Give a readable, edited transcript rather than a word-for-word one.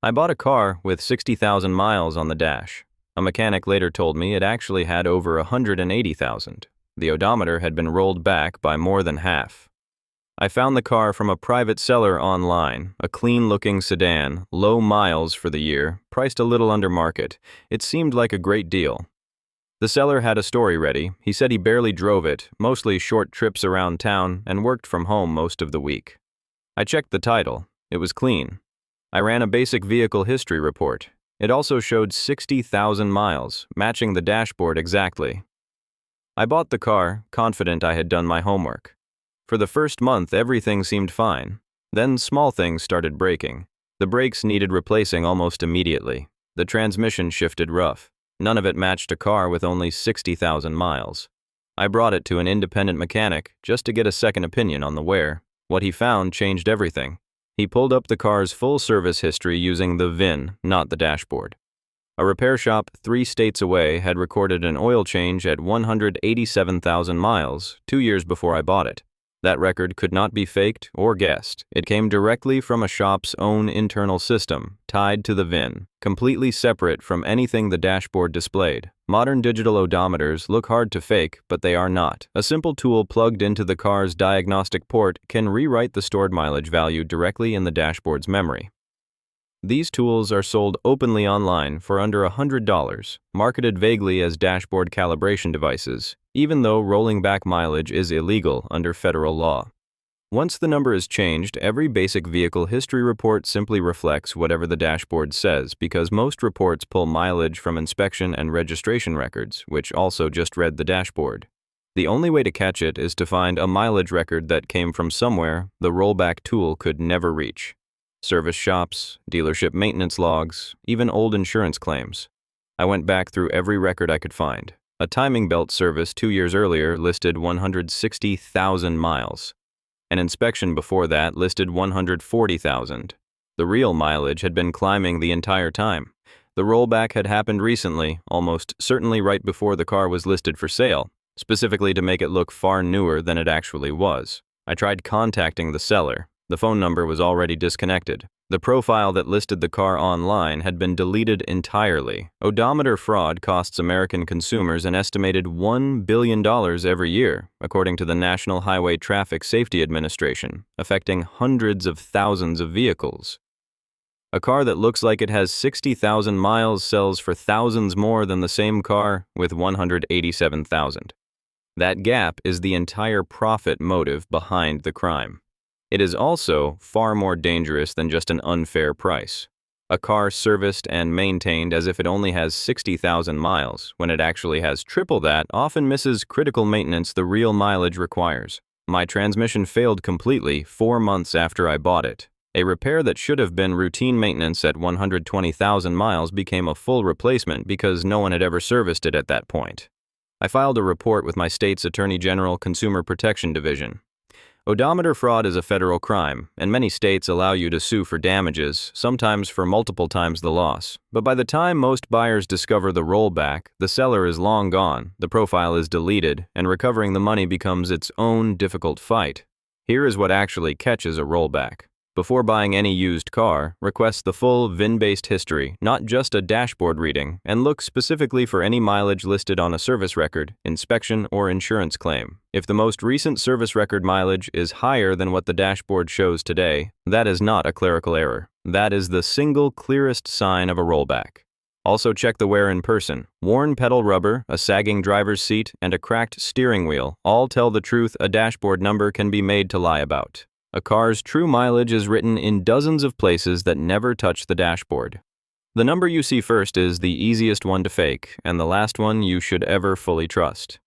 I bought a car with 60,000 miles on the dash. A mechanic later told me it actually had over 180,000. The odometer had been rolled back by more than half. I found the car from a private seller online, a clean-looking sedan, low miles for the year, priced a little under market. It seemed like a great deal. The seller had a story ready. He said he barely drove it, mostly short trips around town, and worked from home most of the week. I checked the title. It was clean. I ran a basic vehicle history report. It also showed 60,000 miles, matching the dashboard exactly. I bought the car, confident I had done my homework. For the first month, everything seemed fine. Then small things started breaking. The brakes needed replacing almost immediately. The transmission shifted rough. None of it matched a car with only 60,000 miles. I brought it to an independent mechanic just to get a second opinion on the wear. What he found changed everything. He pulled up the car's full service history using the VIN, not the dashboard. A repair shop 3 states away had recorded an oil change at 187,000 miles 2 years before I bought it. That record could not be faked or guessed. It came directly from a shop's own internal system, tied to the VIN, completely separate from anything the dashboard displayed. Modern digital odometers look hard to fake, but they are not. A simple tool plugged into the car's diagnostic port can rewrite the stored mileage value directly in the dashboard's memory. These tools are sold openly online for under $100, marketed vaguely as dashboard calibration devices, even though rolling back mileage is illegal under federal law. Once the number is changed, every basic vehicle history report simply reflects whatever the dashboard says because most reports pull mileage from inspection and registration records, which also just read the dashboard. The only way to catch it is to find a mileage record that came from somewhere the rollback tool could never reach. Service shops, dealership maintenance logs, even old insurance claims. I went back through every record I could find. A timing belt service 2 years earlier listed 160,000 miles. An inspection before that listed 140,000. The real mileage had been climbing the entire time. The rollback had happened recently, almost certainly right before the car was listed for sale, specifically to make it look far newer than it actually was. I tried contacting the seller. The phone number was already disconnected. The profile that listed the car online had been deleted entirely. Odometer fraud costs American consumers an estimated $1 billion every year, according to the National Highway Traffic Safety Administration, affecting hundreds of thousands of vehicles. A car that looks like it has 60,000 miles sells for thousands more than the same car with 187,000. That gap is the entire profit motive behind the crime. It is also far more dangerous than just an unfair price. A car serviced and maintained as if it only has 60,000 miles, when it actually has triple that, often misses critical maintenance the real mileage requires. My transmission failed completely 4 months after I bought it. A repair that should have been routine maintenance at 120,000 miles became a full replacement because no one had ever serviced it at that point. I filed a report with my state's Attorney General Consumer Protection Division. Odometer fraud is a federal crime, and many states allow you to sue for damages, sometimes for multiple times the loss. But by the time most buyers discover the rollback, the seller is long gone, the profile is deleted, and recovering the money becomes its own difficult fight. Here is what actually catches a rollback. Before buying any used car, request the full VIN-based history, not just a dashboard reading, and look specifically for any mileage listed on a service record, inspection, or insurance claim. If the most recent service record mileage is higher than what the dashboard shows today, that is not a clerical error. That is the single clearest sign of a rollback. Also check the wear in person. Worn pedal rubber, a sagging driver's seat, and a cracked steering wheel all tell the truth a dashboard number can be made to lie about. A car's true mileage is written in dozens of places that never touch the dashboard. The number you see first is the easiest one to fake, and the last one you should ever fully trust.